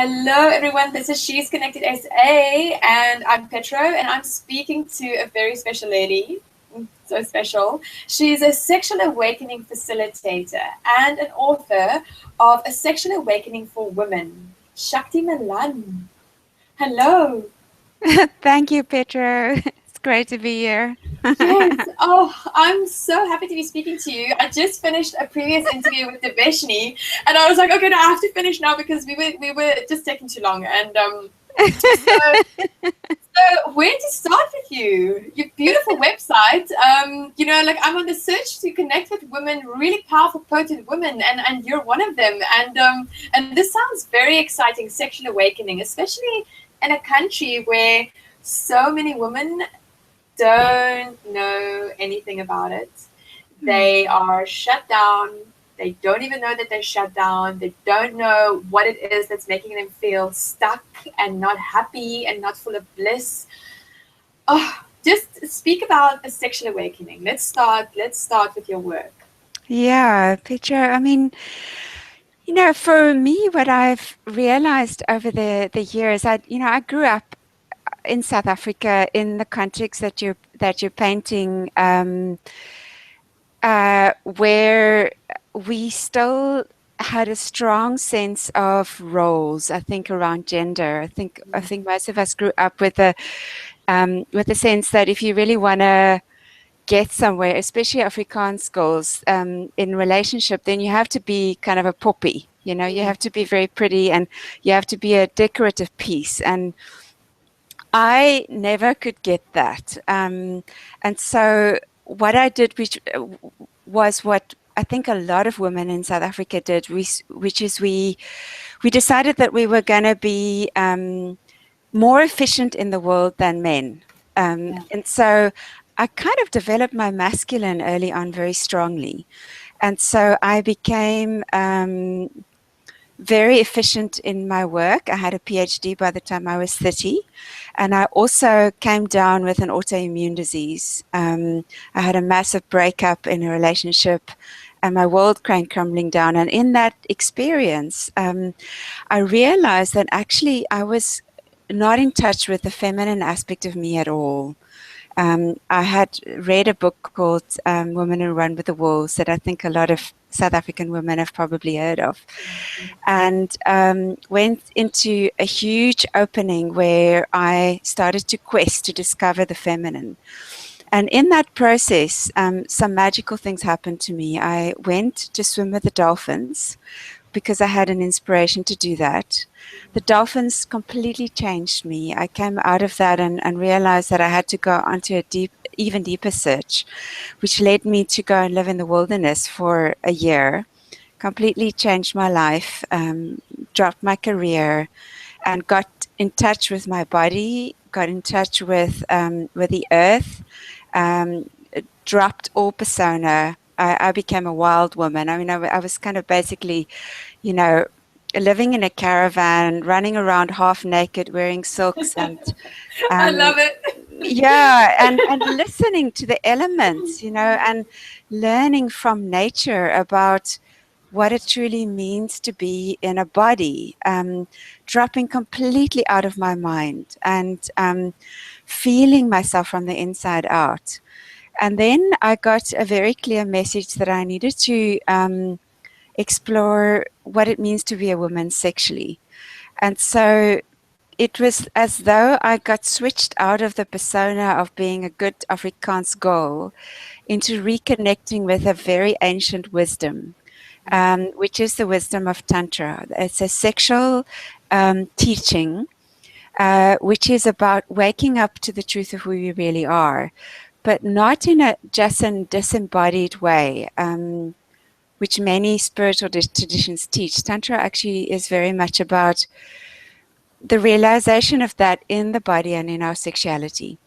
Hello, everyone. This is She's Connected SA, and I'm Petro, and I'm speaking to a very special lady. So special. She's a sexual awakening facilitator and an author of A Sexual Awakening for Women, Shakti Malan. Hello. Thank you, Petra. It's great to be here. Yes. Oh, I'm so happy to be speaking to you. I just finished a previous interview with Deveshni, and I was like, okay, no, I have to finish now because we were just taking too long. And so where to start with you? Your beautiful website. Like I'm on the search to connect with women, really powerful, potent women, and you're one of them. And this sounds very exciting. Sexual awakening, especially in a country where so many women don't know anything about it. They are shut down. They don't even know that they're shut down. They don't know what it is that's making them feel stuck and not happy and not full of bliss. Oh, just speak about a sexual awakening. Let's start. Let's start with your work. Yeah, Petra. For me, what I've realized over the years, I grew up in South Africa in the context that you're painting, where we still had a strong sense of roles. I think around gender. I think most of us grew up with the sense that if you really want to get somewhere, especially Afrikaans girls, in relationship, then you have to be kind of a poppy. You have to be very pretty and you have to be a decorative piece. And I never could get that. And so what I did, which was what I think a lot of women in South Africa did, which is we decided that we were going to be more efficient in the world than men. And so I kind of developed my masculine early on very strongly. And so I became very efficient in my work. I had a PhD by the time I was 30. And I also came down with an autoimmune disease. I had a massive breakup in a relationship and my world came crumbling down. And in that experience, I realized that actually I was not in touch with the feminine aspect of me at all. I had read a book called Women Who Run with the Wolves that I think a lot of South African women have probably heard of, and went into a huge opening where I started to quest to discover the feminine. And in that process, some magical things happened to me. I went to swim with the dolphins because I had an inspiration to do that. The dolphins completely changed me. I came out of that and realized that I had to go onto a even deeper search, which led me to go and live in the wilderness for a year, completely changed my life, dropped my career, and got in touch with my body, got in touch with the earth, um, dropped all persona. I became a wild woman. I mean, I was kind of basically, you know, living in a caravan, running around half naked, wearing silks and I um, love it. yeah, and listening to the elements, and learning from nature about what it truly means to be in a body, dropping completely out of my mind and feeling myself from the inside out. And then I got a very clear message that I needed to explore what it means to be a woman sexually. And so it was as though I got switched out of the persona of being a good Afrikaans girl into reconnecting with a very ancient wisdom, which is the wisdom of Tantra. It's a sexual teaching, which is about waking up to the truth of who you really are, but not in a just a disembodied way, which many spiritual traditions teach. Tantra actually is very much about the realization of that in the body and in our sexuality.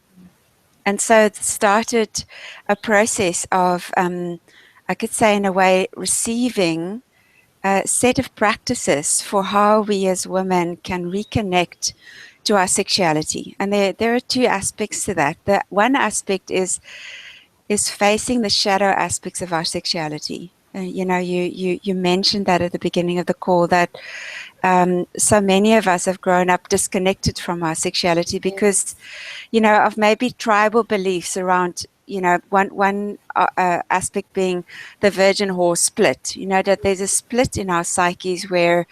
And so it started a process of, I could say in a way, receiving a set of practices for how we as women can reconnect to our sexuality. And there are two aspects to that. The one aspect is facing the shadow aspects of our sexuality. You mentioned that at the beginning of the call, that So many of us have grown up disconnected from our sexuality because, Yes. of maybe tribal beliefs around, one aspect being the virgin whore split, that there's a split in our psyches where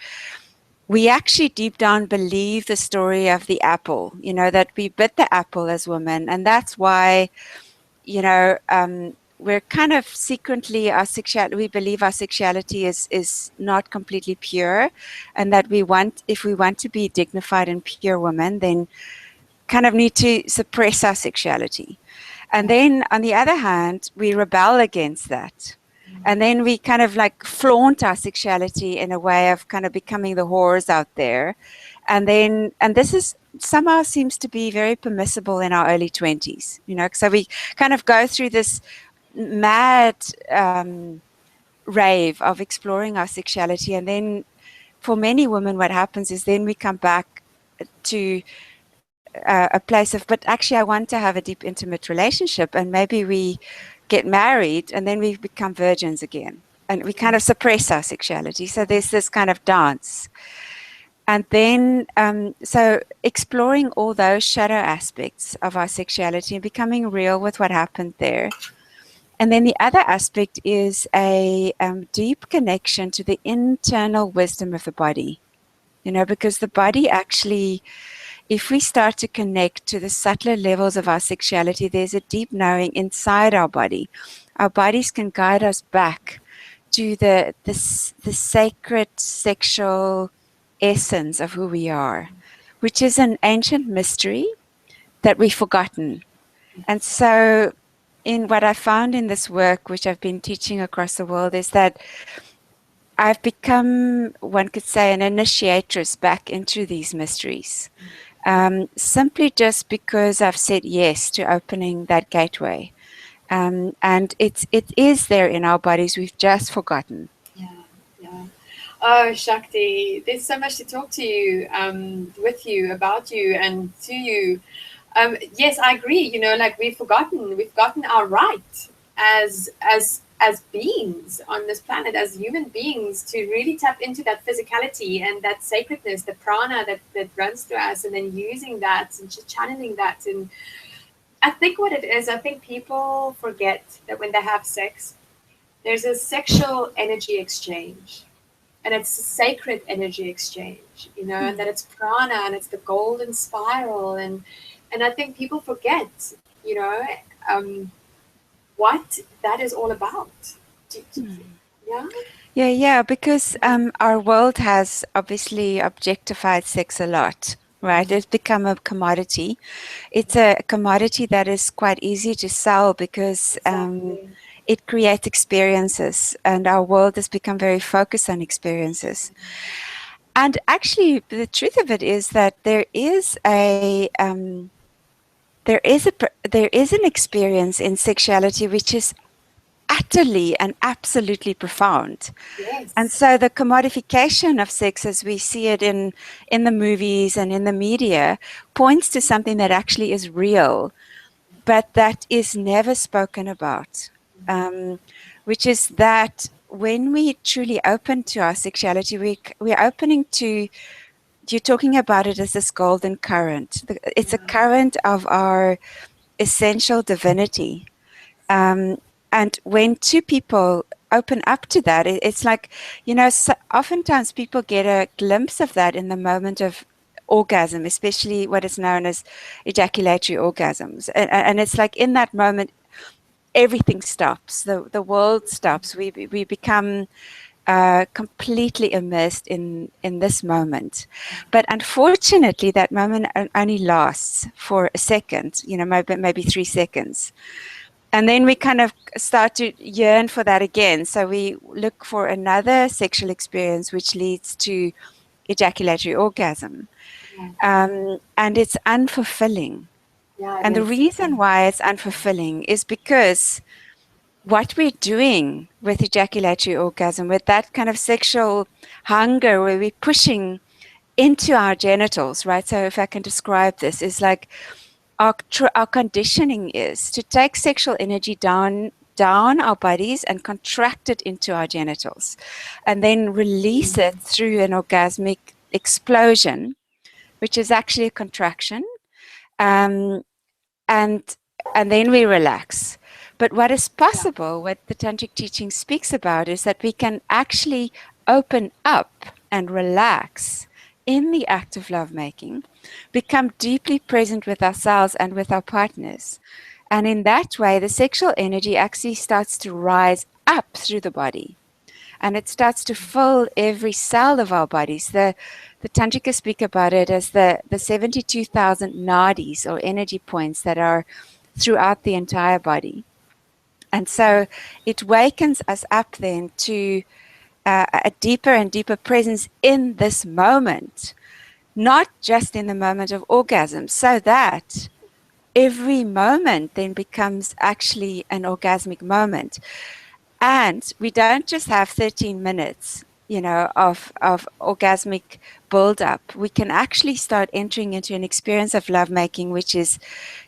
we actually deep down believe the story of the apple, that we bit the apple as women. And that's why, we're kind of secretly we believe our sexuality is not completely pure, and that if we want to be dignified and pure women, then kind of need to suppress our sexuality. And Yeah. then on the other hand, we rebel against that. And then we kind of like flaunt our sexuality in a way of kind of becoming the whores out there. And this is somehow seems to be very permissible in our early 20s, so we kind of go through this mad rave of exploring our sexuality. And then for many women, what happens is then we come back to a place of, but actually, I want to have a deep, intimate relationship. And maybe we get married and then we become virgins again. And we kind of suppress our sexuality. So there's this kind of dance. And then, so exploring all those shadow aspects of our sexuality and becoming real with what happened there. And then the other aspect is a deep connection to the internal wisdom of the body, because the body actually, if we start to connect to the subtler levels of our sexuality, there's a deep knowing inside our body. Our bodies can guide us back to the sacred sexual essence of who we are, which is an ancient mystery that we've forgotten. And so in what I found in this work, which I've been teaching across the world, is that I've become, one could say, an initiatress back into these mysteries. Simply just because I've said yes to opening that gateway. And it is there in our bodies. We've just forgotten. Yeah, yeah. Oh, Shakti, there's so much to talk to you, with you, about you, and to you. Yes, I agree. Like we've gotten our right as beings on this planet, as human beings, to really tap into that physicality and that sacredness, the prana that runs through us, and then using that and just channeling that. And I think what it is, I think people forget that when they have sex, there's a sexual energy exchange, and it's a sacred energy exchange, and that it's prana and it's the golden spiral. And I think people forget, um, what that is all about. Yeah. Yeah, because our world has obviously objectified sex a lot, right? It's become a commodity. It's a commodity that is quite easy to sell because Exactly. it creates experiences, and our world has become very focused on experiences. And actually, the truth of it is that there is an experience in sexuality which is utterly and absolutely profound. And Yes. so the commodification of sex as we see it in the movies and in the media points to something that actually is real, but that is never spoken about, which is that when we truly open to our sexuality, we're opening to, you're talking about it as this golden current. It's a current of our essential divinity. And when two people open up to that, it's like, so oftentimes people get a glimpse of that in the moment of orgasm, especially what is known as ejaculatory orgasms. And it's like in that moment, everything stops. The world stops. We become completely immersed in this moment. But unfortunately, that moment only lasts for a second, maybe 3 seconds. And then we kind of start to yearn for that again. So we look for another sexual experience which leads to ejaculatory orgasm. And it's unfulfilling. Yeah, it And the is. reason why it's unfulfilling is because what we're doing with ejaculatory orgasm, with that kind of sexual hunger where we're pushing into our genitals, right? So if I can describe this, is like our conditioning is to take sexual energy down our bodies and contract it into our genitals, and then release it through an orgasmic explosion, which is actually a contraction, um, and then we relax. But what is Yeah. possible, what the tantric teaching speaks about, is that we can actually open up and relax in the act of lovemaking, become deeply present with ourselves and with our partners. And in that way, the sexual energy actually starts to rise up through the body, and it starts to fill every cell of our bodies. The Tantrikas speak about it as the 72,000 nadis, or energy points, that are throughout the entire body. And so it wakens us up then to a deeper and deeper presence in this moment, not just in the moment of orgasm, so that every moment then becomes actually an orgasmic moment. And we don't just have 13 minutes, of orgasmic build-up. We can actually start entering into an experience of lovemaking, which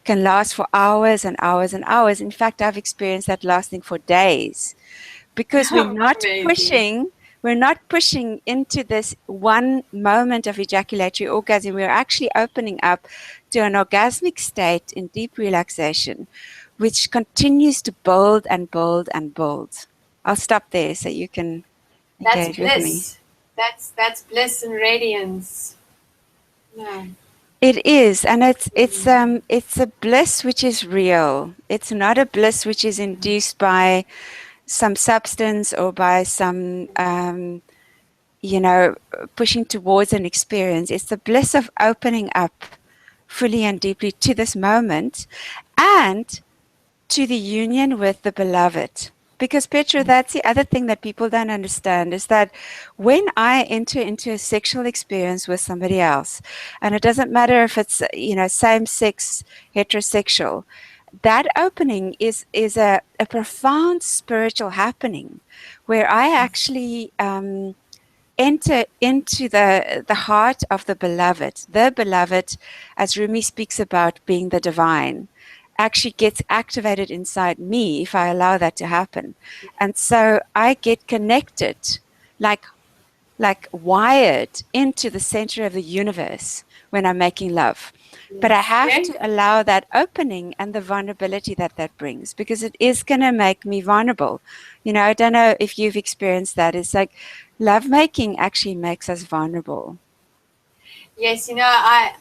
can last for hours and hours and hours. In fact, I've experienced that lasting for days, because Amazing. we're not pushing into this one moment of ejaculatory orgasm. We're actually opening up to an orgasmic state in deep relaxation, which continues to build and build and build. I'll stop there so you can That's engage with me. bliss. That's bliss and radiance. Yeah. It is, and it's a bliss which is real. It's not a bliss which is induced by some substance or by some pushing towards an experience. It's the bliss of opening up fully and deeply to this moment and to the union with the beloved. Because, Petra, that's the other thing that people don't understand, is that when I enter into a sexual experience with somebody else, and it doesn't matter if it's, same-sex, heterosexual, that opening is a profound spiritual happening where I actually enter into the heart of the beloved. The beloved, as Rumi speaks about being the divine, actually gets activated inside me if I allow that to happen. And so I get connected, like wired into the center of the universe when I'm making love. But I Yes. have Yeah. to allow that opening and the vulnerability that brings, because it is going to make me vulnerable. I don't know if you've experienced that. It's like lovemaking actually makes us vulnerable. Yes, I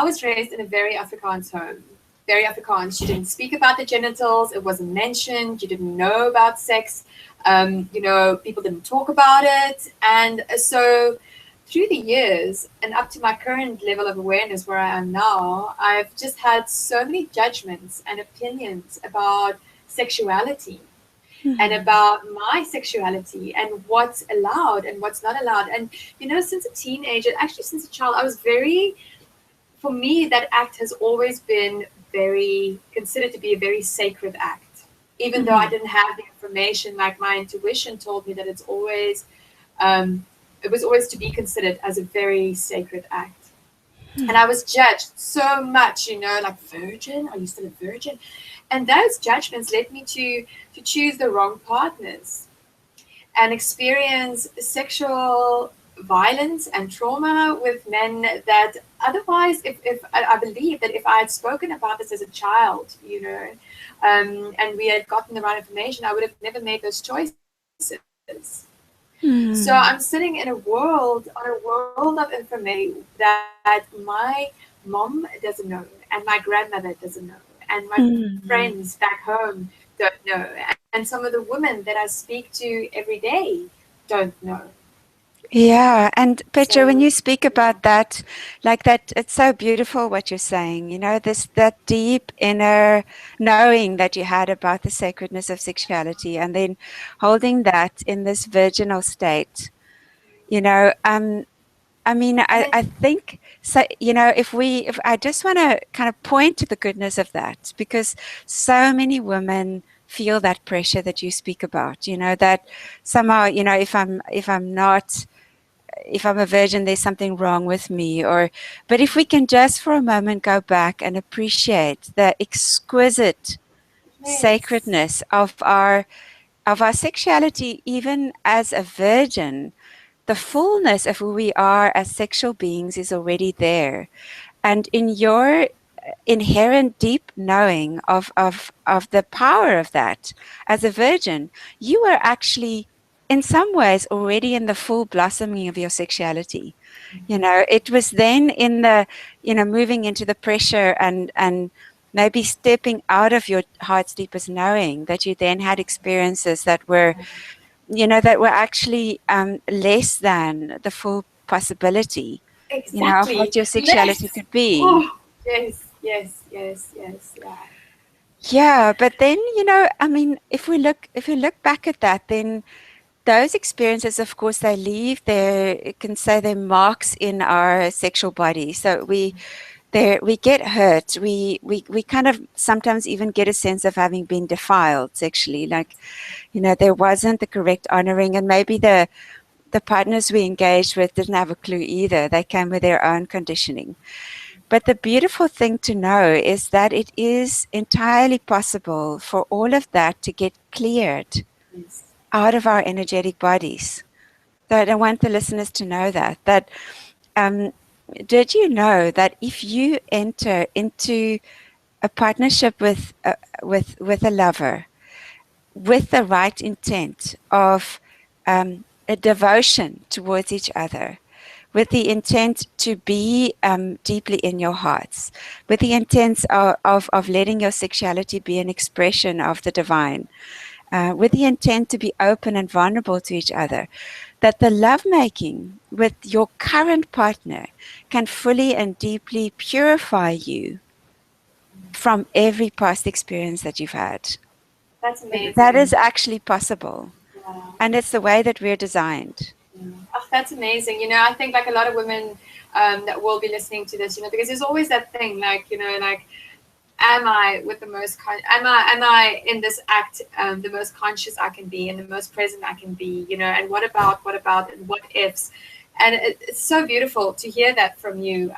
was raised in a very Afrikaans home. Very Afrikaans. You didn't speak about the genitals. It wasn't mentioned. You didn't know about sex. People didn't talk about it. And so through the years and up to my current level of awareness where I am now, I've just had so many judgments and opinions about sexuality and about my sexuality and what's allowed and what's not allowed. And, since a teenager, actually since a child, for me, that act has always been considered to be a very sacred act. Even though I didn't have the information, like my intuition told me that it was always to be considered as a very sacred act. And I was judged so much, like, virgin, are you still a virgin? And those judgments led me to choose the wrong partners and experience sexual violence and trauma with men that otherwise, if I believe that if I had spoken about this as a child, and we had gotten the right information, I would have never made those choices. So I'm sitting in a world of information that my mom doesn't know, and my grandmother doesn't know, and my friends back home don't know, and some of the women that I speak to every day don't know. Yeah, and Petra, when So, you speak about that, like that, it's so beautiful what you're saying, that deep inner knowing that you had about the sacredness of sexuality, and then holding that in this virginal state. I think so, if I just want to kind of point to the goodness of that, because so many women feel that pressure that you speak about, that somehow, if I'm a virgin, there's something wrong with me. But if we can just for a moment go back and appreciate the exquisite yes. sacredness of our sexuality, even as a virgin, the fullness of who we are as sexual beings is already there. And in your inherent deep knowing of the power of that, as a virgin, you are actually in some ways already in the full blossoming of your sexuality. It was then in the, moving into the pressure and maybe stepping out of your heart's deepest knowing that you then had experiences that were, that were actually less than the full possibility, of Exactly. what your sexuality Less. could be. Oh, yes, yes, yes, yes, yeah. Yeah, but then, I mean, if we look back at that, then those experiences, of course, they leave their, you can say, their marks in our sexual body. So we get hurt. We kind of sometimes even get a sense of having been defiled sexually, like, there wasn't the correct honoring, and maybe the partners we engaged with didn't have a clue either. They came with their own conditioning. But the beautiful thing to know is that it is entirely possible for all of that to get cleared Yes. out of our energetic bodies. So I want the listeners to know that um, did you know that if you enter into a partnership with a lover with the right intent of a devotion towards each other, with the intent to be deeply in your hearts, with the intent of letting your sexuality be an expression of the divine, with the intent to be open and vulnerable to each other, that the lovemaking with your current partner can fully and deeply purify you from every past experience that you've had. That's That is amazing. actually possible. Yeah. And it's the way that we're designed. Yeah. Oh, that's amazing. I think like a lot of women that will be listening to this, because there's always that thing, like, like, am I with the most am I in this act the most conscious I can be and the most present I can be, and what about and what ifs, and it's so beautiful to hear that from you.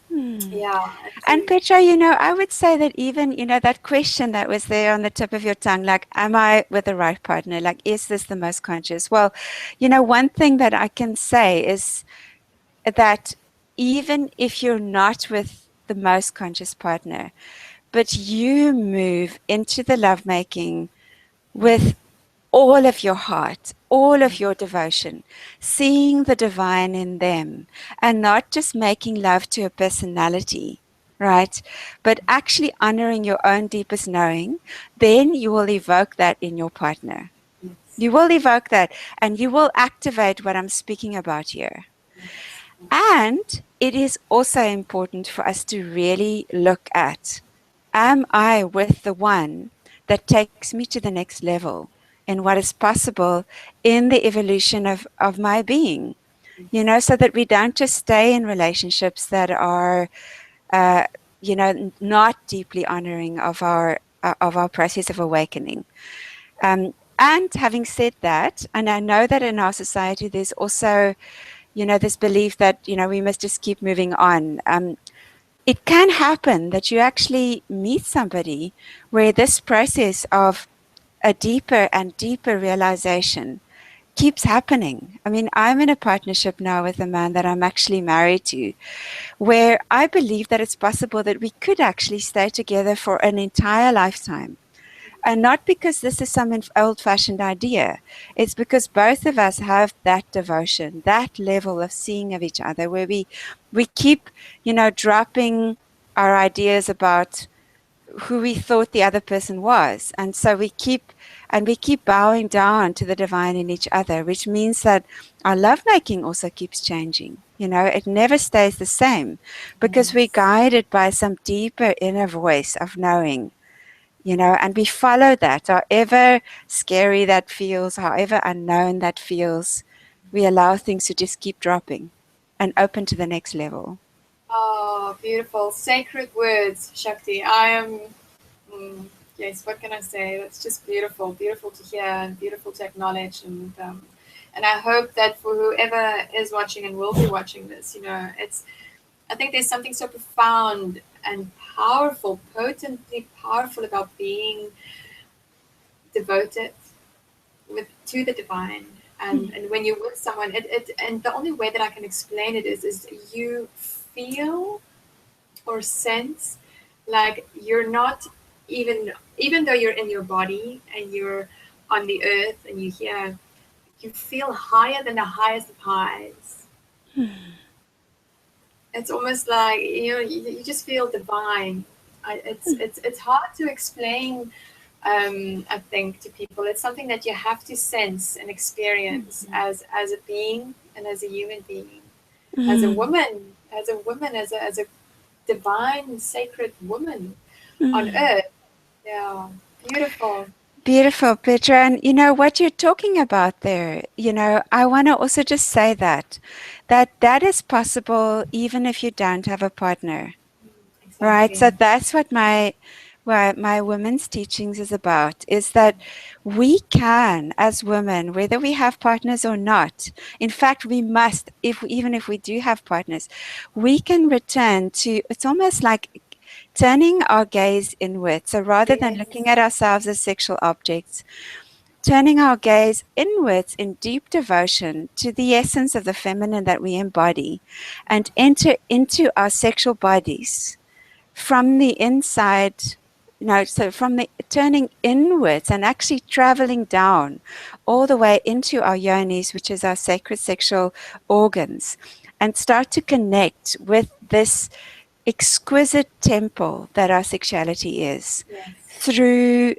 Hmm. Yeah. And Petra, I would say that even, that question that was there on the tip of your tongue, like, am I with the right partner? Like, is this the most conscious? Well, one thing that I can say is that even if you're not with the most conscious partner, but you move into the lovemaking with all of your heart, all of your devotion, seeing the divine in them, and not just making love to a personality, right? But actually honoring your own deepest knowing, then you will evoke that in your partner. Yes. You will evoke that, and you will activate what I'm speaking about here. And it is also important for us to really look at, am I with the one that takes me to the next level in what is possible in the evolution of my being? So that we don't just stay in relationships that are, uh, not deeply honoring of our process of awakening. And having said that, and I know that in our society there's also, this belief that, we must just keep moving on. It can happen that you actually meet somebody where this process of a deeper and deeper realization keeps happening. I mean, I'm in a partnership now with a man that I'm actually married to, where I believe that it's possible that we could actually stay together for an entire lifetime. And not because this is some old fashioned idea. It's because both of us have that devotion, that level of seeing of each other where we keep, dropping our ideas about who we thought the other person was. And so we keep bowing down to the divine in each other, which means that our lovemaking also keeps changing. It never stays the same because we're Yes. guided by some deeper inner voice of knowing, and we follow that, however scary that feels, however unknown that feels, we allow things to just keep dropping and open to the next level. Oh, beautiful. Sacred words, Shakti. I am, mm, yes, what can I say? That's just beautiful. Beautiful to hear and beautiful to acknowledge. And I hope that for whoever is watching and will be watching this, I think there's something so profound and powerful, potently powerful about being devoted to the divine. And when you're with someone, and the only way that I can explain it is you feel or sense like you're not even though you're in your body and you're on the earth and you hear, you feel higher than the highest of highs. It's almost like you just feel divine. It's hard to explain. I think to people, it's something that you have to sense and experience as a being and as a human being, as a woman, as a divine, sacred woman on earth. Yeah, beautiful. Beautiful, Petra. And you know what you're talking about there, I want to also just say that is possible even if you don't have a partner. Right. Exactly. So that's what my women's teachings is about, is that we can, as women, whether we have partners or not, in fact, we must, even if we do have partners, we can return to, it's almost like turning our gaze inward. So rather than Yes. looking at ourselves as sexual objects, turning our gaze inwards in deep devotion to the essence of the feminine that we embody and enter into our sexual bodies from the inside, so from the turning inwards and actually traveling down all the way into our yonis, which is our sacred sexual organs, and start to connect with this exquisite temple that our sexuality is Yes.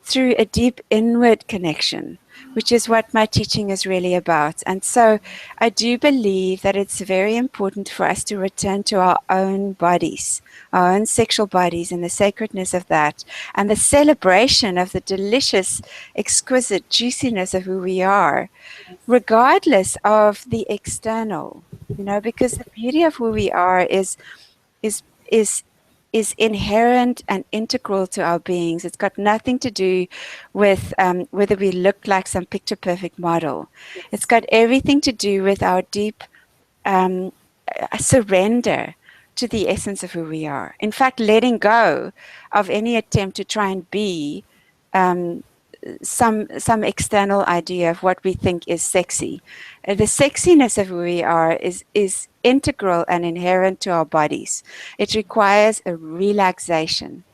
through a deep inward connection, which is what my teaching is really about. And so I do believe that it's very important for us to return to our own bodies, our own sexual bodies, and the sacredness of that, and the celebration of the delicious, exquisite juiciness of who we are, regardless of the external, because the beauty of who we are is is is inherent and integral to our beings. It's got nothing to do with whether we look like some picture perfect model. It's Yes. got everything to do with our deep um, surrender to the essence of who we are. In fact, letting go of any attempt to try and be um, some external idea of what we think is sexy. The sexiness of who we are is integral and inherent to our bodies. It requires a relaxation,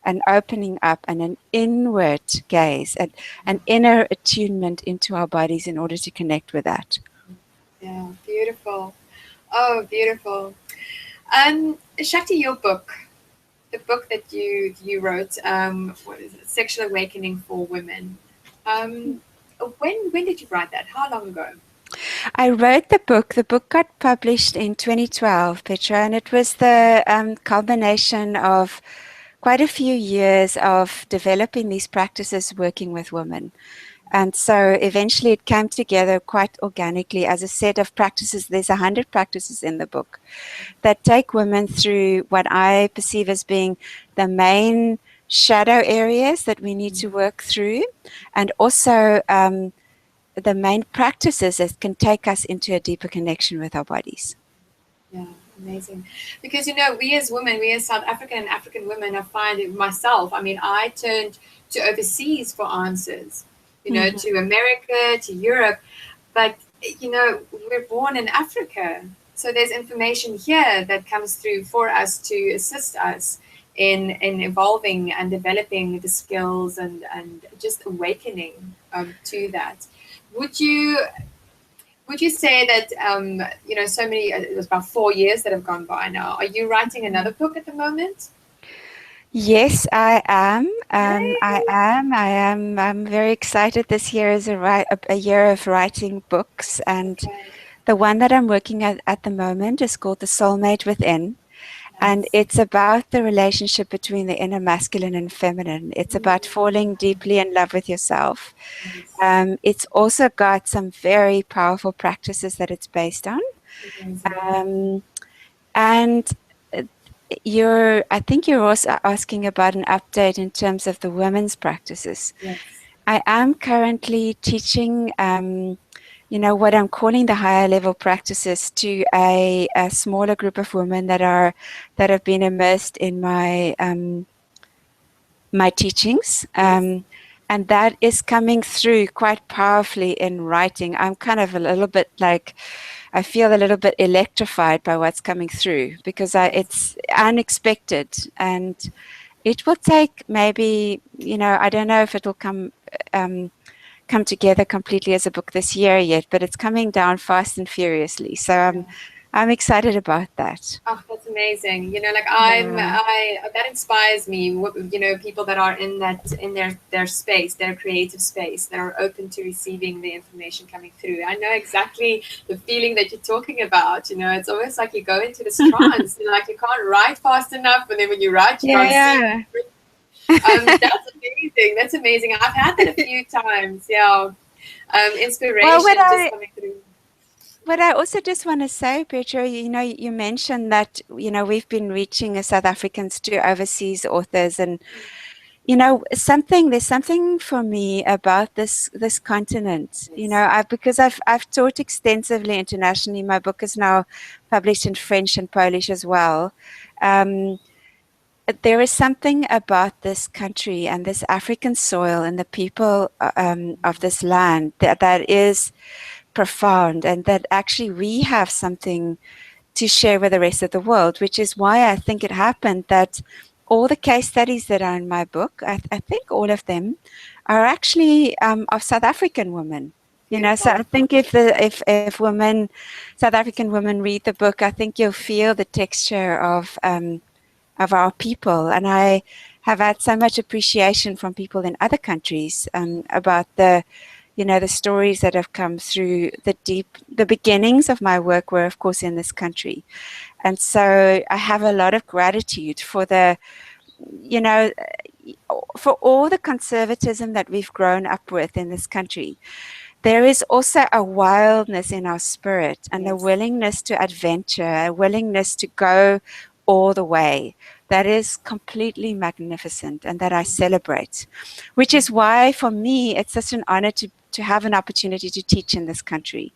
an opening up, and an inward gaze, and an inner attunement into our bodies in order to connect with that. Yeah, beautiful. Oh, beautiful. Shakti, your book, the book that you wrote, what is it? Sexual Awakening for Women. Um, when did you write that? How long ago? I wrote the book. The book got published in 2012, Petra, and it was the culmination of quite a few years of developing these practices working with women. And so eventually it came together quite organically as a set of practices. There's 100 practices in the book that take women through what I perceive as being the main shadow areas that we need to work through, and also the main practices that can take us into a deeper connection with our bodies. Yeah, amazing. Because we as women, we as South African and African women, I find it myself. I mean, I turned to overseas for answers, Mm-hmm. to America, to Europe, but we're born in Africa, so there's information here that comes through for us to assist us in evolving and developing the skills and just awakening to that. Would you would you say that so many? It was about 4 years that have gone by now. Are you writing another book at the moment? Yes, I am. I Yay! am. I am. I'm very excited. This year is a year of writing books, and Okay, the one that I'm working at the moment is called The Soulmate Within. And nice. it's about the relationship between the inner masculine and feminine. It's about falling deeply in love with yourself. Nice. It's also got some very powerful practices that it's based on. Amazing. Um, and uh, I think you're also asking about an update in terms of the women's practices. Yes. I am currently teaching, what I'm calling the higher level practices to a smaller group of women that have been immersed in my teachings. Yes. And that is coming through quite powerfully in writing. I'm kind of a little bit like, I feel a little bit electrified by what's coming through because Yes. it's unexpected, and it will take maybe, I don't know if it will um, come together completely as a book this year yet, but it's coming down fast and furiously. So Yeah. I'm excited about that. Oh, that's amazing. Like Yeah. that inspires me. People that are in their space, their creative space, that are open to receiving the information coming through. I know exactly the feeling that you're talking about. It's almost like you go into this trance. Like you can't write fast enough, and then when you write, you can't see. Yeah. That's amazing. That's amazing. I've had that a few times. Yeah. Well, Inspiration just coming through. what I also just want to say, Petra, you mentioned that, we've been reaching as South Africans to overseas authors, and there's something for me about this continent. Yes. Because I've taught extensively internationally. My book is now published in French and Polish as well. Um, there is something about this country and this African soil and the people of this land that is profound, and that actually we have something to share with the rest of the world, which is why I think it happened that all the case studies that are in my book, I think all of them are actually of South African women. So Beautiful. I think if women, South African women, read the book, I think you'll feel the texture of our people. And I have had so much appreciation from people in other countries about the stories that have come through. The beginnings of my work were, of course, in this country. And so I have a lot of gratitude for you know, for all the conservatism that we've grown up with in this country. There is also a wildness in our spirit and a Yes. willingness to adventure, a willingness to go all the way that is completely magnificent and that I celebrate, which is why for me it's such an honor to have an opportunity to teach in this country,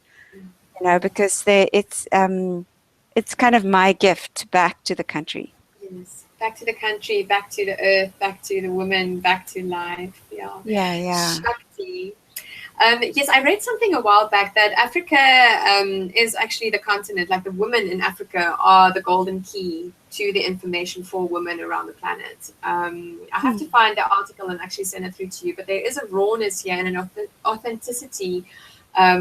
because it's kind of my gift back to the country. Yes. Back to the country, back to the earth, back to the woman, back to life. Yeah. Yeah, yeah. Shakti. Yes, I read something a while back that Africa is actually the continent, like the women in Africa are the golden key to the information for women around the planet. I have to find the article and actually send it through to you, but there is a rawness here and an authenticity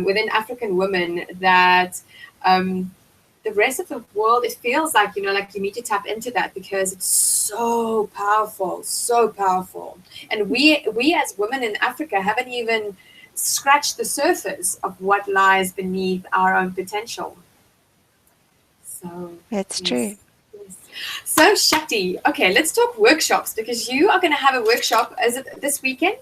within African women that the rest of the world, it feels like, like you need to tap into that because it's so powerful, so powerful. And we as women in Africa haven't even scratched the surface of what lies beneath our own potential. So That's true. yes. Yes. So Shakti, okay, let's talk workshops because you are going to have a workshop. Is it this weekend?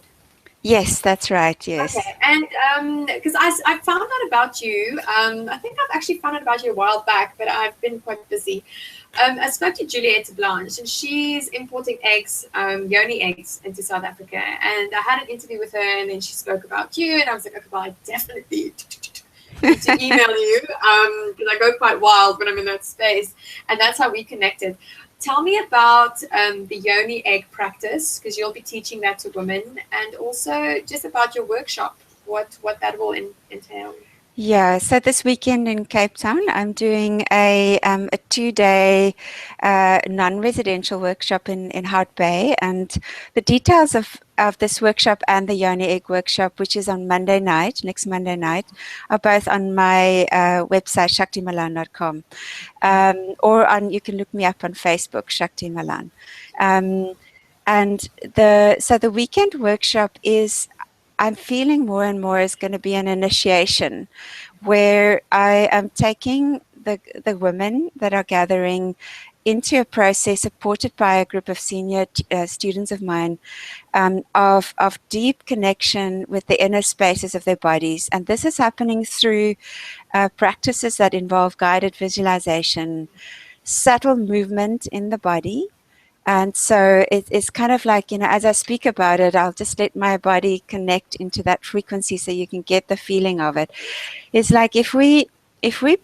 Yes, that's right. Yes. Okay, and because I found out about you, I think I've actually found out about you a while back, but I've been quite busy. I spoke to Juliette Blanche, and she's importing eggs, yoni eggs, into South Africa. And I had an interview with her, and then she spoke about you, and I was like, okay, well, I definitely need to email you because I go quite wild when I'm in that space, and that's how we connected. Tell me about the yoni egg practice, because you'll be teaching that to women, and also just about your workshop, what that will entail. Yeah, so this weekend in Cape Town, I'm doing a 2-day non-residential workshop in Hout Bay, and the details of this workshop and the Yoni Egg workshop, which is on Monday night, next Monday night, are both on my website, shaktimalan.com, or you can look me up on Facebook, Shakti Malan. And the weekend workshop is, I'm feeling more and more is going to be an initiation where I am taking the women that are gathering into a process supported by a group of senior students of mine of deep connection with the inner spaces of their bodies. And this is happening through practices that involve guided visualization, subtle movement in the body. And so it's kind of like, as I speak about it, I'll just let my body connect into that frequency so you can get the feeling of it. It's like if we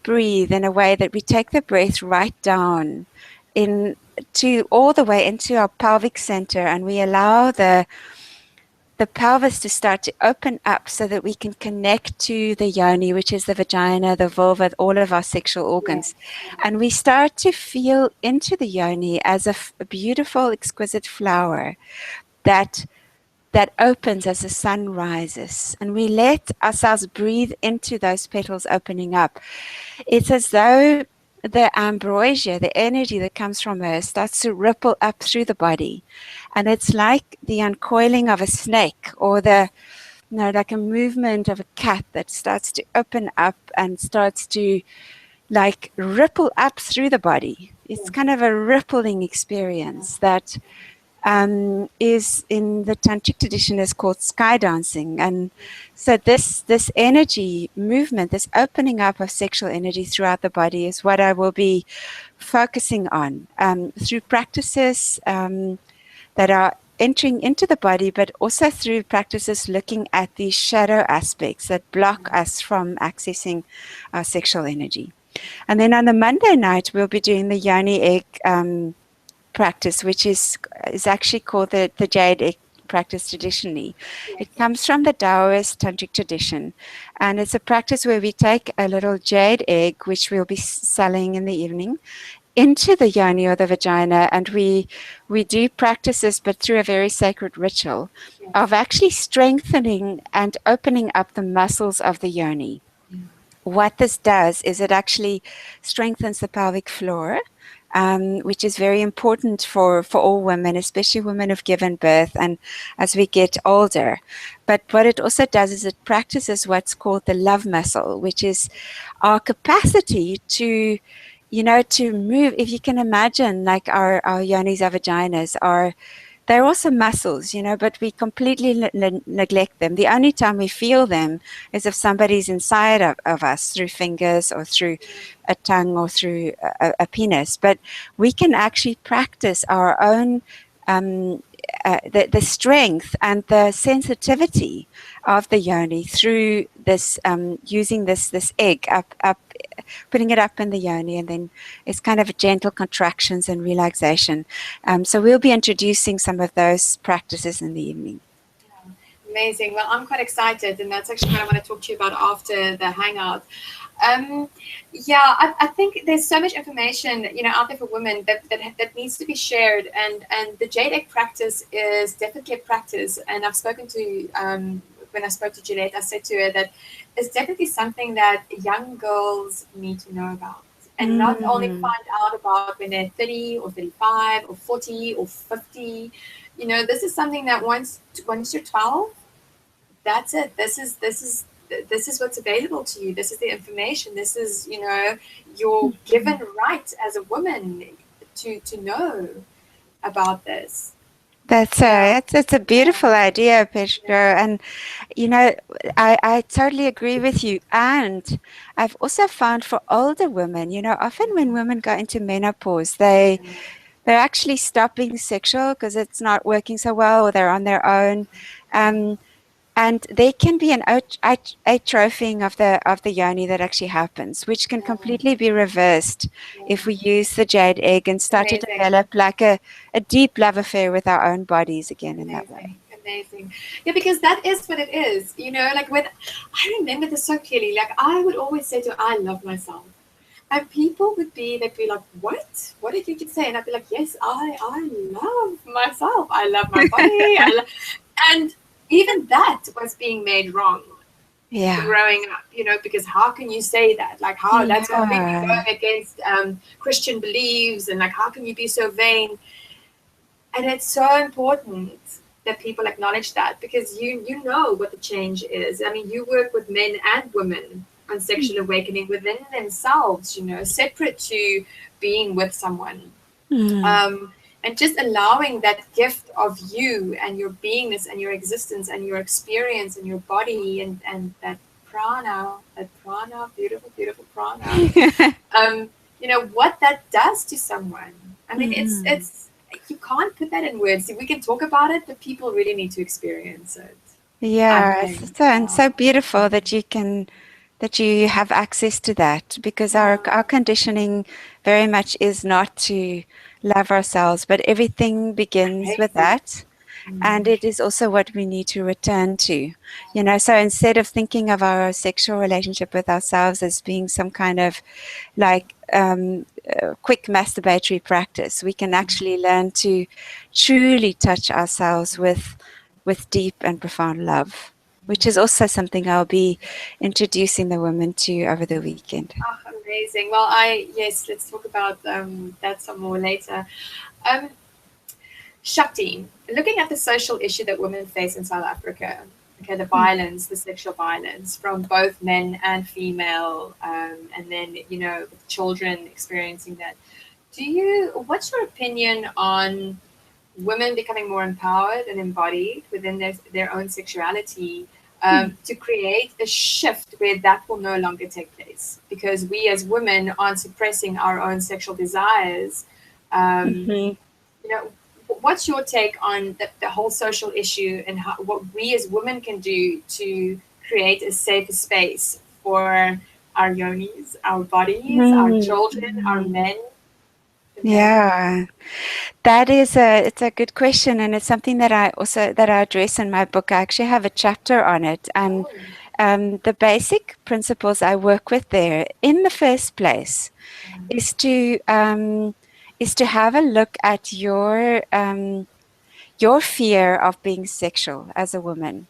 breathe in a way that we take the breath right down all the way into our pelvic center, and we allow the the pelvis to start to open up so that we can connect to the yoni, which is the vagina, the vulva, all of our sexual organs. And we start to feel into the yoni as a beautiful, exquisite flower that opens as the sun rises. And we let ourselves breathe into those petals opening up. It's as though the ambrosia, the energy that comes from her, starts to ripple up through the body. And it's like the uncoiling of a snake, or like a movement of a cat that starts to open up and starts to like ripple up through the body. It's kind of a rippling experience that is in the tantric tradition is called sky dancing. And so this energy movement, this opening up of sexual energy throughout the body is what I will be focusing on through practices that are entering into the body, but also through practices looking at these shadow aspects that block us from accessing our sexual energy. And then on the Monday night, we'll be doing the yoni egg practice, which is actually called the jade egg practice traditionally. It comes from the Taoist tantric tradition, and it's a practice where we take a little jade egg, which we'll be selling in the evening, into the yoni or the vagina, and we do practices, but through a very sacred ritual of actually strengthening and opening up the muscles of the yoni. What this does is it actually strengthens the pelvic floor, which is very important for all women, especially women who've given birth and as we get older. But what it also does is it practices what's called the love muscle, which is our capacity to, to move. If you can imagine, like our yonis, our vaginas they're also muscles, but we completely neglect them. The only time we feel them is if somebody's inside of us through fingers or through a tongue or through a penis. But we can actually practice our own the strength and the sensitivity of the yoni through this using this egg up putting it up in the yoni, and then it's kind of gentle contractions and relaxation. So we'll be introducing some of those practices in the evening. Amazing. Well, I'm quite excited, and that's actually what I want to talk to you about after the hangout. I think there's so much information, out there for women that needs to be shared, and the jade egg practice is definitely a practice. And I've spoken to when I spoke to Juliette, I said to her that it's definitely something that young girls need to know about, and not only find out about when they're 30 or 35 or 40 or 50. This is something that once you're 12, that's it. This is what's available to you. This is the information. This is, your given right as a woman to know about this. That's it's a beautiful idea, Pedro. And, I totally agree with you. And I've also found for older women, often when women go into menopause, they're actually stopping sexual because it's not working so well, or they're on their own. And there can be an atrophying of the yoni that actually happens, which can completely be reversed if we use the jade egg and start to develop like a deep love affair with our own bodies again in that way. Amazing. Yeah, because that is what it is. Like I remember this so clearly. Like I would always say I love myself. And people would be like, what? What did you just say? And I'd be like, yes, I love myself. I love my body. And even that was being made wrong growing up, because how can you say that? Like that's completely going against Christian beliefs, and like how can you be so vain? And it's so important that people acknowledge that, because you know what the change is. I mean, you work with men and women on sexual awakening within themselves, separate to being with someone. And just allowing that gift of you and your beingness and your existence and your experience and your body and that prana, beautiful, beautiful prana. What that does to someone. I mean, it's you can't put that in words. We can talk about it, but people really need to experience it. Yeah, it's so beautiful that you have access to that, because our conditioning very much is not to love ourselves, but everything begins with that. And it is also what we need to return to, so instead of thinking of our sexual relationship with ourselves as being some kind of like quick masturbatory practice, we can actually learn to truly touch ourselves with deep and profound love, which is also something I'll be introducing the women to over the weekend. Oh, amazing. Well, yes, let's talk about that some more later. Um, Shakti, looking at the social issue that women face in South Africa, okay, the violence, the sexual violence from both men and female, and then, with children experiencing that. What's your opinion on women becoming more empowered and embodied within their own sexuality, to create a shift where that will no longer take place? Because we as women aren't suppressing our own sexual desires. Mm-hmm. What's your take on the whole social issue, and what we as women can do to create a safer space for our yonis, our bodies, our children, our men? Yeah, it's a good question, and it's something that I address in my book. I actually have a chapter on it, and the basic principles I work with there, in the first place, is to have a look at your fear of being sexual as a woman.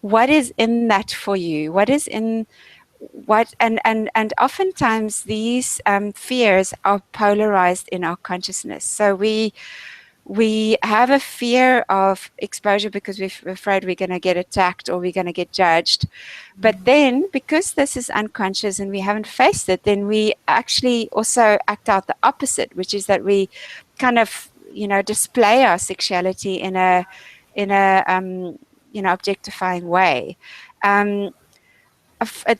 What is in that for you? What is in what and oftentimes these fears are polarized in our consciousness. So we have a fear of exposure because we're afraid we're going to get attacked or we're going to get judged. But then, because this is unconscious and we haven't faced it, then we actually also act out the opposite, which is that we kind of, display our sexuality in a objectifying way. Um,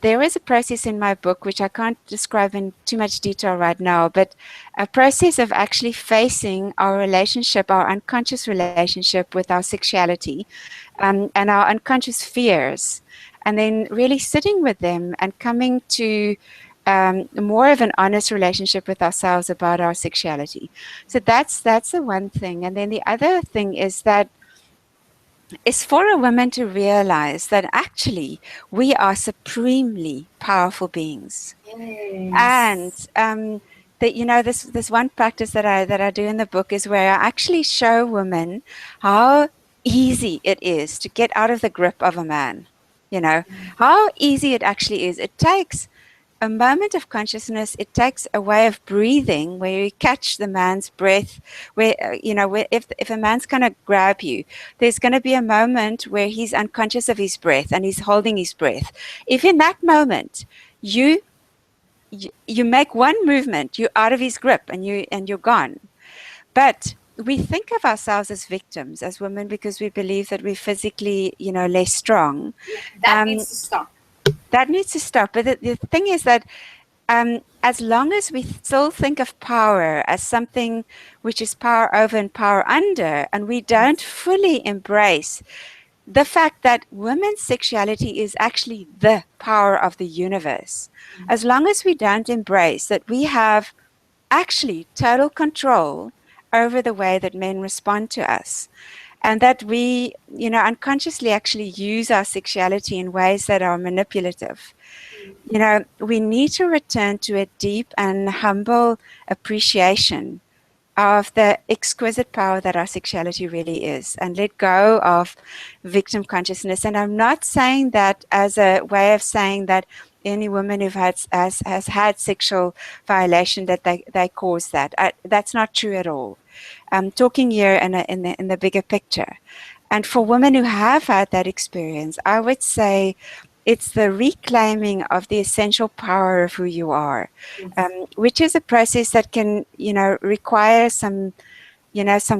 there is a process in my book, which I can't describe in too much detail right now, but a process of actually facing our relationship, our unconscious relationship with our sexuality, and our unconscious fears, and then really sitting with them and coming to more of an honest relationship with ourselves about our sexuality. So that's the one thing. And then the other thing is for a woman to realize that actually we are supremely powerful beings. And Yes. that, this one practice that I do in the book is where I actually show women how easy it is to get out of the grip of a man. How easy it actually is. It takes a moment of consciousness. It takes a way of breathing where you catch the man's breath, where where if a man's going to grab you, there's going to be a moment where he's unconscious of his breath and he's holding his breath. If in that moment you make one movement, you're out of his grip and you're gone. But we think of ourselves as victims, as women, because we believe that we're physically, less strong. That needs to stop. That needs to stop. But the thing is that as long as we still think of power as something which is power over and power under, and we don't fully embrace the fact that women's sexuality is actually the power of the universe, as long as we don't embrace that we have actually total control over the way that men respond to us, and that we, unconsciously actually use our sexuality in ways that are manipulative, we need to return to a deep and humble appreciation of the exquisite power that our sexuality really is, and let go of victim consciousness. And I'm not saying that as a way of saying that any woman who has had sexual violation, that they cause that. That's not true at all. I'm talking here in the bigger picture. And for women who have had that experience, I would say it's the reclaiming of the essential power of who you are, which is a process that can, require some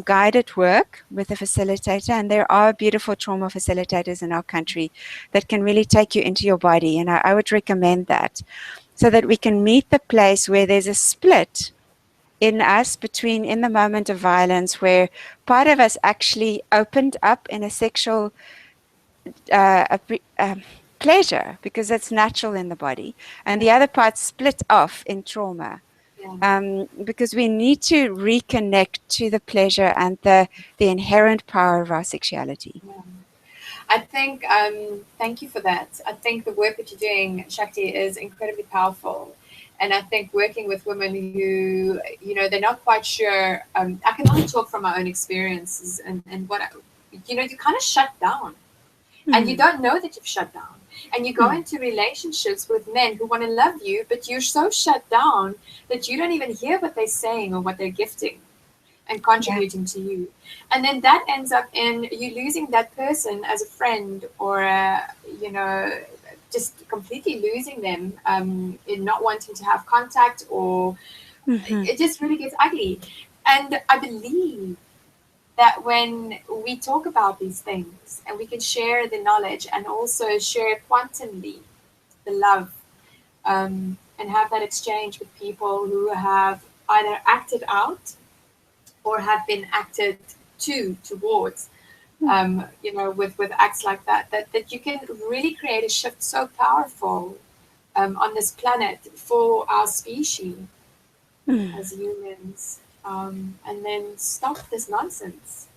guided work with a facilitator. And there are beautiful trauma facilitators in our country that can really take you into your body. And I would recommend that, so that we can meet the place where there's a split in us between, in the moment of violence, where part of us actually opened up in a sexual pleasure because it's natural in the body, and the other part split off in trauma. because we need to reconnect to the pleasure and the inherent power of our sexuality. Yeah. I think, thank you for that. I think the work that you're doing, Shakti, is incredibly powerful. And I think working with women who, they're not quite sure, I can only talk from my own experiences and you kind of shut down and you don't know that you've shut down. And you go into relationships with men who want to love you, but you're so shut down that you don't even hear what they're saying or what they're gifting and contributing to you. And then that ends up in you losing that person as a friend or, just completely losing them in not wanting to have contact, or it just really gets ugly. And I believe that when we talk about these things and we can share the knowledge and also share quantumly the love, and have that exchange with people who have either acted out or have been acted towards, with acts like that you can really create a shift so powerful on this planet for our species as humans, and then stop this nonsense.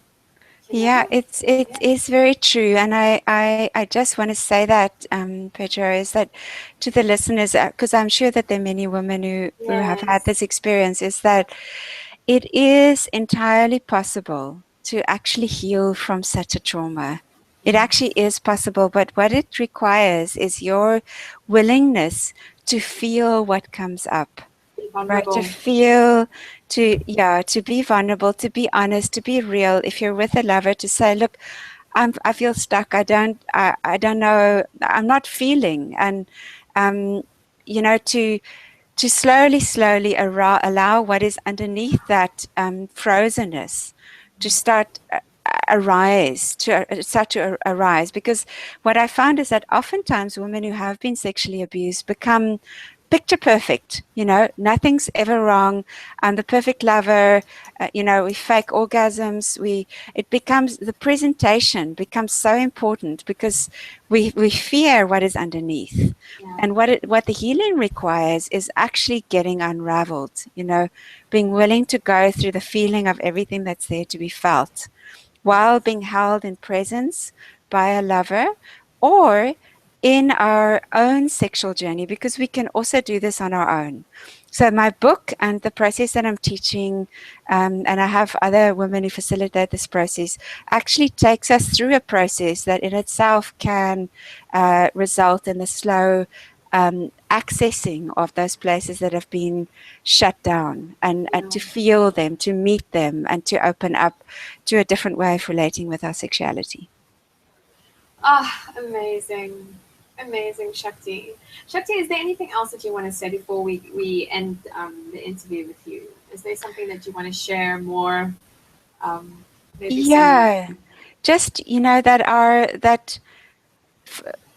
Yeah, it is very true, and I just want to say that, Pedro, is that to the listeners, because I'm sure that there are many women who have had this experience, is that it is entirely possible to actually heal from such a trauma. It actually is possible, but what it requires is your willingness to feel what comes up. Be Right, to vulnerable. feel, to be vulnerable, to be honest, to be real. If you're with a lover, to say, look, I feel stuck. I don't know. I'm not feeling. And, to slowly allow what is underneath that frozenness to start arise. Because what I found is that oftentimes women who have been sexually abused become picture perfect. Nothing's ever wrong. I'm the perfect lover. We fake orgasms. The presentation becomes so important because we fear what is underneath. Yeah. And what the healing requires is actually getting unraveled, being willing to go through the feeling of everything that's there to be felt while being held in presence by a lover, or in our own sexual journey, because we can also do this on our own. So my book and the process that I'm teaching, and I have other women who facilitate this process, actually takes us through a process that in itself can result in the slow accessing of those places that have been shut down, and to feel them, to meet them, and to open up to a different way of relating with our sexuality. Amazing. Amazing, Shakti. Shakti, is there anything else that you want to say before we end the interview with you? Is there something that you want to share more? Maybe some. Yeah, just that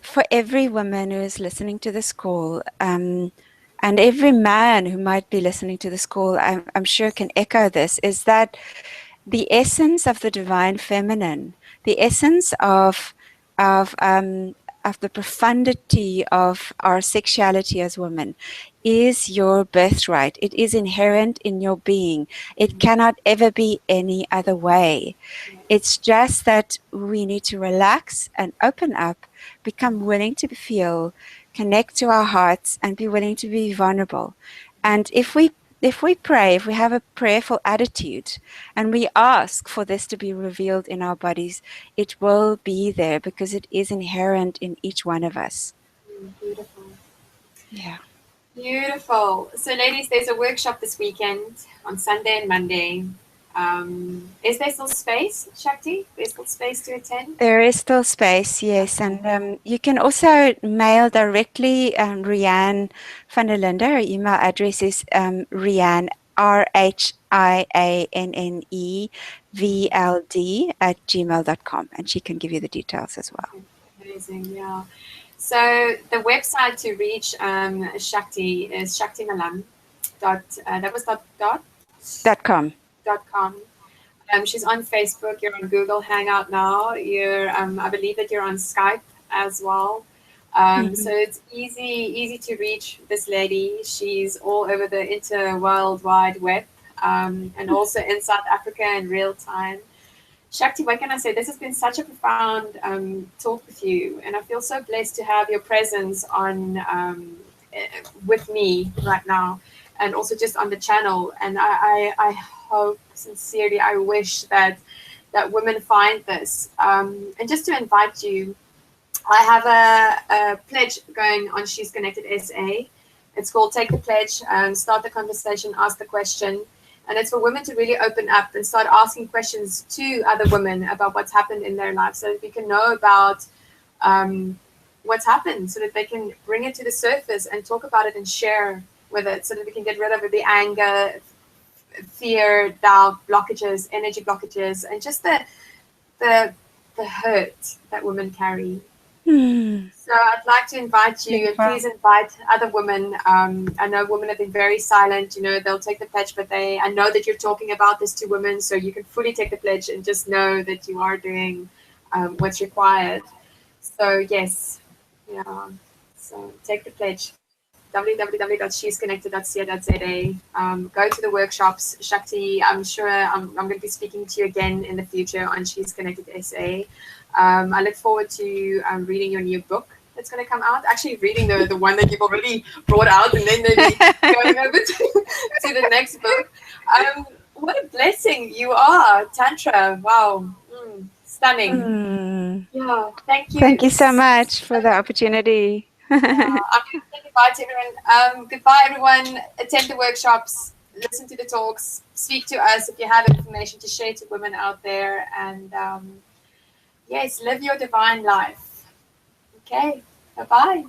for every woman who is listening to this call, and every man who might be listening to this call, I'm sure can echo this, is that the essence of the divine feminine, the essence of the profundity of our sexuality as women, is your birthright. It is inherent in your being. It cannot ever be any other way. It's just that we need to relax and open up, become willing to feel, connect to our hearts, and be willing to be vulnerable. And if we pray, if we have a prayerful attitude, and we ask for this to be revealed in our bodies, it will be there because it is inherent in each one of us. Beautiful. Yeah. Beautiful. So, ladies, there's a workshop this weekend on Sunday and Monday. Is there still space, Shakti? There's still space to attend? There is still space, yes. And you can also mail directly Rianne van der Linde. Her email address is Rianne, RHIANNEVLD @gmail.com. And she can give you the details as well. Amazing, yeah. So the website to reach Shakti is Shakti Malan. That was .com. .com. She's on Facebook. You're on Google Hangout now. I believe that you're on Skype as well. So it's easy to reach this lady. She's all over the World Wide Web, and also in South Africa in real time. Shakti, what can I say? This has been such a profound talk with you, and I feel so blessed to have your presence on with me right now, and also just on the channel. And I hope sincerely, I wish that women find this. And just to invite you, I have a pledge going on She's Connected SA. It's called Take the Pledge, Start the Conversation, Ask the Question. And it's for women to really open up and start asking questions to other women about what's happened in their lives, so that we can know about what's happened, so that they can bring it to the surface and talk about it and share with it, so that we can get rid of the anger, fear, doubt, blockages, energy blockages, and just the hurt that women carry. So I'd like to invite you, and please invite other women. I know women have been very silent. They'll take the pledge, but I know that you're talking about this to women, so you can fully take the pledge and just know that you are doing what's required. So yes, so take the pledge. www.shesconnected.co.za. Go to the workshops. Shakti, I'm sure I'm going to be speaking to you again in the future on She's Connected SA. I look forward to reading your new book that's going to come out. Actually, reading the one that you've already brought out, and then maybe going over to the next book. What a blessing you are, Tantra. Wow. Stunning. Yeah, thank you. Thank you so much for the opportunity. I'm going to say goodbye to everyone. Goodbye, everyone. Attend the workshops, listen to the talks, speak to us if you have information to share to women out there, and yes, live your divine life. Okay, bye-bye.